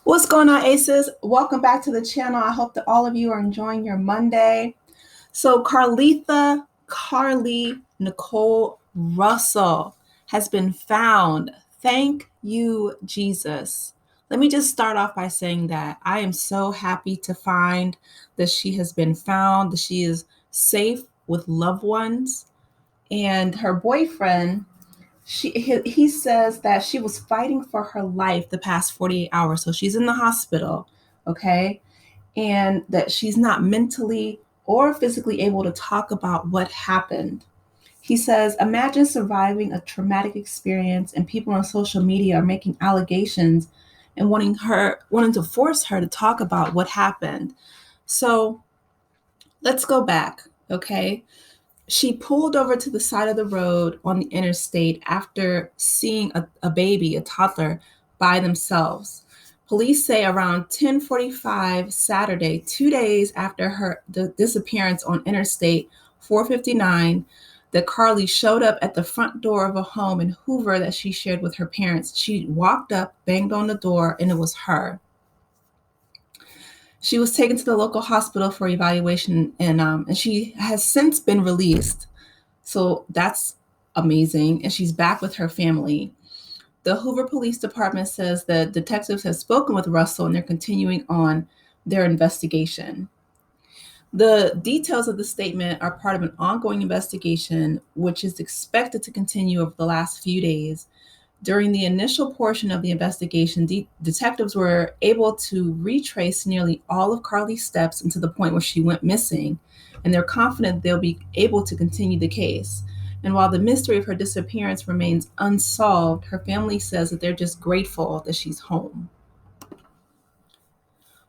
What's going on, Aces? Welcome back to the channel. I hope that all of you are enjoying your Monday. So, Carlee Nicole Russell has been found. Thank you, Jesus. Let me just start off by saying that I am so happy to find that she has been found, that she is safe with loved ones, and her boyfriend he says that she was fighting for her life the past 48 hours. So she's in the hospital, okay? And that she's not mentally or physically able to talk about what happened. He says, imagine surviving a traumatic experience and people on social media are making allegations and wanting to force her to talk about what happened. So let's go back, okay? She pulled over to the side of the road on the interstate after seeing a baby, a toddler, by themselves. Police say around 10:45 Saturday, 2 days after her disappearance on Interstate 459, that Carlee showed up at the front door of a home in Hoover that she shared with her parents. She walked up, banged on the door, and it was her. She was taken to the local hospital for evaluation, and she has since been released. So that's amazing. And she's back with her family. The Hoover Police Department says that detectives have spoken with Russell and they're continuing on their investigation. The details of the statement are part of an ongoing investigation, which is expected to continue over the last few days. During the initial portion of the investigation, detectives were able to retrace nearly all of Carlee's steps into the point where she went missing, and they're confident they'll be able to continue the case. And while the mystery of her disappearance remains unsolved, her family says that they're just grateful that she's home.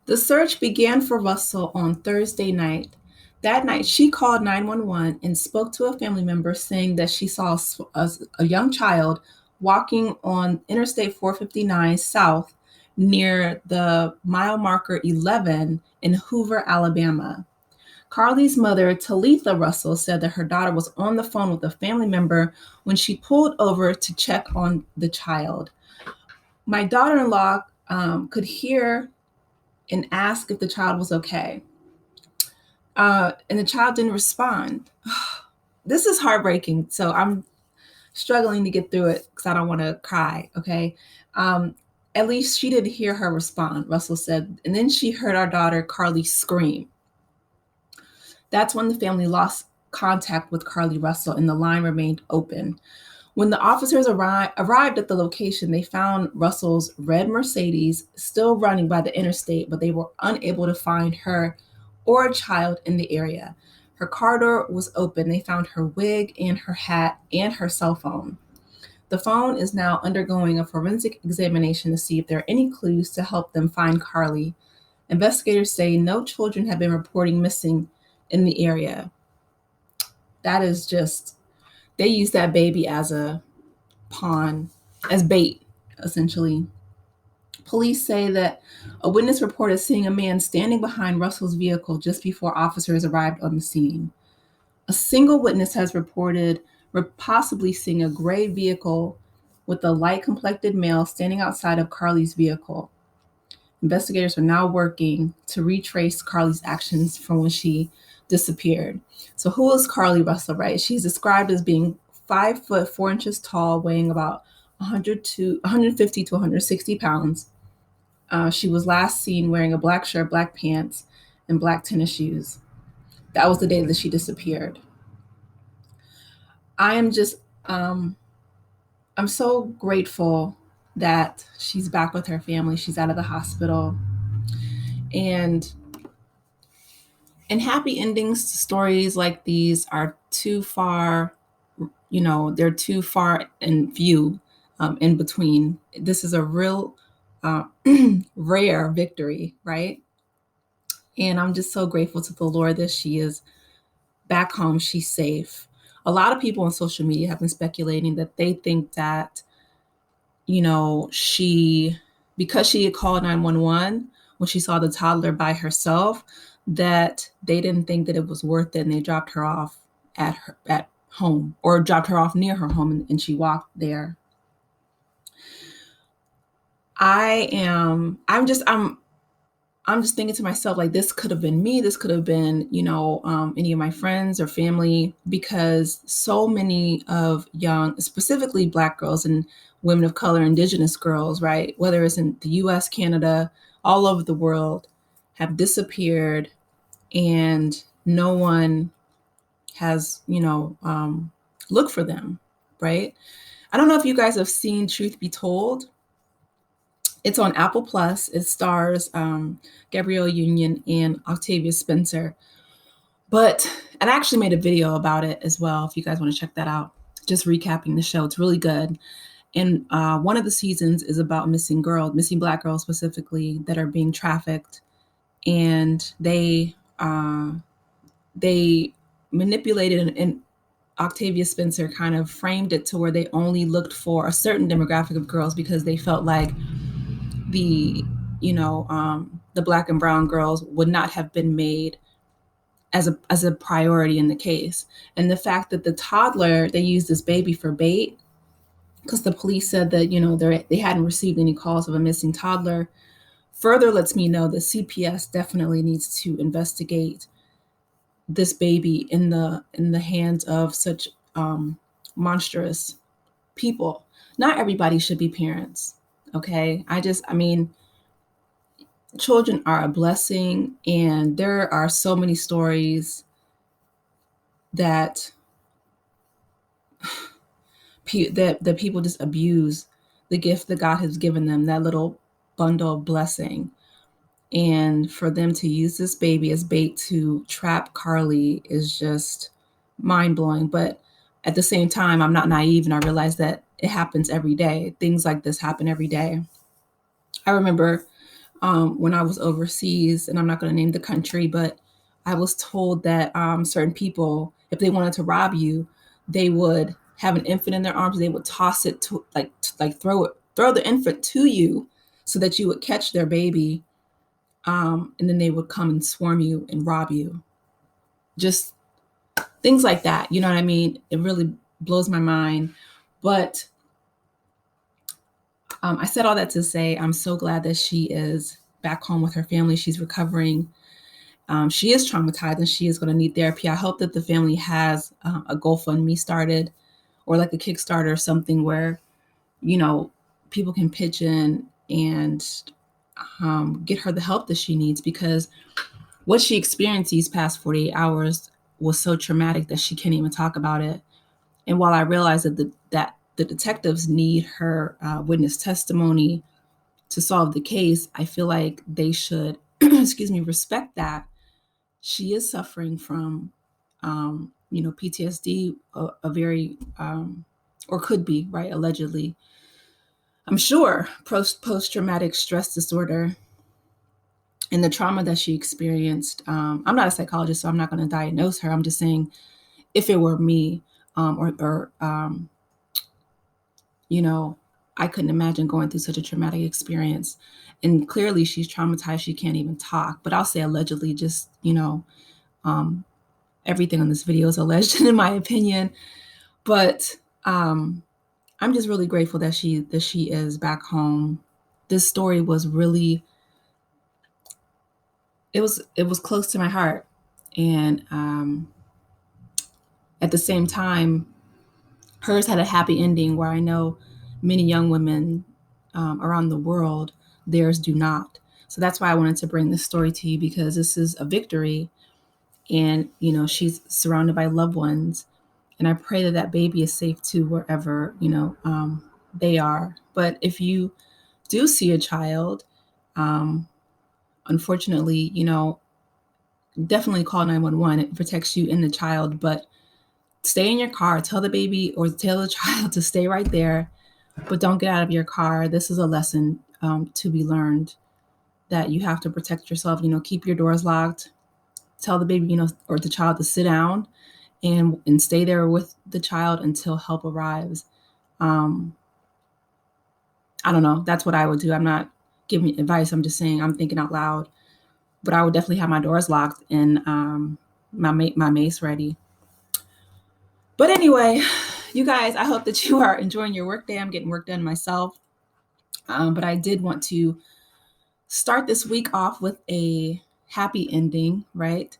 The search began for Russell on Thursday night. That night, she called 911 and spoke to a family member saying that she saw a young child walking on Interstate 459 South near the mile marker 11 in Hoover, Alabama. Carlee's mother, Talitha Russell, said that her daughter was on the phone with a family member when she pulled over to check on the child. My daughter in law could hear and ask if the child was okay. And the child didn't respond. This is heartbreaking. So I'm struggling to get through it because I don't want to cry. Okay. At least she didn't hear her respond, Russell said. And then she heard our daughter, Carlee, scream. That's when the family lost contact with Carlee Russell and the line remained open. When the officers arrived at the location, they found Russell's red Mercedes still running by the interstate, but they were unable to find her or a child in the area. Her car door was open. They found her wig and her hat and her cell phone. The phone is now undergoing a forensic examination to see if there are any clues to help them find Carlee. Investigators say no children have been reporting missing in the area. That is just, they use that baby as a pawn, as bait, essentially. Police say that a witness reported seeing a man standing behind Russell's vehicle just before officers arrived on the scene. A single witness has reported possibly seeing a gray vehicle with a light-complected male standing outside of Carlee's vehicle. Investigators are now working to retrace Carlee's actions from when she disappeared. So who is Carlee Russell, right? She's described as being 5 foot 4 inches tall, weighing about 150 to 160 pounds. She was last seen wearing a black shirt, black pants, and black tennis shoes. That was the day that she disappeared. I am just, I'm so grateful that she's back with her family. She's out of the hospital. And happy endings to stories like these are too far, they're too far in view, in between. This is a real rare victory, right? And I'm just so grateful to the Lord that she is back home. She's safe. A lot of people on social media have been speculating that they think that, because she had called 911 when she saw the toddler by herself, that they didn't think that it was worth it, and they dropped her off at home, or dropped her off near her home, and she walked there. I'm just thinking to myself, like, this could have been me. This could have been, any of my friends or family, because so many of young, specifically Black girls and women of color, Indigenous girls, right, whether it's in the US, Canada, all over the world, have disappeared, and no one has, looked for them, right? I don't know if you guys have seen Truth Be Told. It's on Apple Plus. It stars Gabrielle Union and Octavia Spencer. And I actually made a video about it as well, if you guys want to check that out. Just recapping the show. It's really good. And one of the seasons is about missing girls, missing Black girls specifically, that are being trafficked. And they manipulated, and Octavia Spencer kind of framed it to where they only looked for a certain demographic of girls because they felt like the the Black and brown girls would not have been made as a priority in the case. And the fact that the toddler, they used this baby for bait, because the police said that they hadn't received any calls of a missing toddler, further lets me know that CPS definitely needs to investigate this baby in the hands of such monstrous people. Not everybody should be parents. Okay. I mean, children are a blessing, and there are so many stories that that people just abuse the gift that God has given them, that little bundle of blessing. And for them to use this baby as bait to trap Carlee is just mind blowing. But at the same time, I'm not naive, and I realize that it happens every day. Things like this happen every day. I remember when I was overseas, and I'm not going to name the country, but I was told that certain people, if they wanted to rob you, they would have an infant in their arms. They would toss it to throw the infant to you so that you would catch their baby, and then they would come and swarm you and rob you. Just things like that. You know what I mean? It really blows my mind. But I said all that to say I'm so glad that she is back home with her family. She's recovering. She is traumatized, and she is going to need therapy. I hope that the family has a GoFundMe started, or like a Kickstarter or something where, people can pitch in and get her the help that she needs, because what she experienced these past 48 hours was so traumatic that she can't even talk about it. And while I realize that the detectives need her witness testimony to solve the case, I feel like they should, respect that she is suffering from, PTSD, a very, or could be, right, allegedly, I'm sure, post-traumatic stress disorder, and the trauma that she experienced. I'm not a psychologist, so I'm not going to diagnose her. I'm just saying, if it were me, or I couldn't imagine going through such a traumatic experience. And clearly she's traumatized. She can't even talk. But I'll say allegedly, just, everything on this video is alleged in my opinion. But I'm just really grateful that she is back home. This story was really, it was close to my heart. And at the same time, hers had a happy ending, where I know many young women around the world, theirs do not. So that's why I wanted to bring this story to you, because this is a victory, and she's surrounded by loved ones, and I pray that that baby is safe too, wherever they are. But if you do see a child, unfortunately, definitely call 911. It protects you and the child, but stay in your car. Tell the baby or tell the child to stay right there, but don't get out of your car. This is a lesson to be learned, that you have to protect yourself. Keep your doors locked. Tell the baby, or the child, to sit down and stay there with the child until help arrives. I don't know. That's what I would do. I'm not giving advice. I'm just saying, I'm thinking out loud. But I would definitely have my doors locked and my mace ready. But anyway, you guys, I hope that you are enjoying your work day. I'm getting work done myself. But I did want to start this week off with a happy ending, right?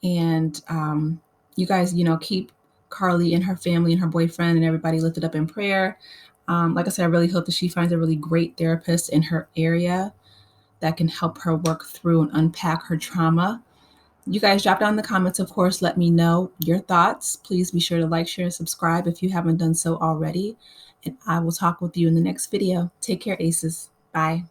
And you guys, keep Carlee and her family and her boyfriend and everybody lifted up in prayer. Like I said, I really hope that she finds a really great therapist in her area that can help her work through and unpack her trauma. You guys drop down in the comments, of course, let me know your thoughts. Please be sure to like, share, and subscribe if you haven't done so already. And I will talk with you in the next video. Take care, Aces. Bye.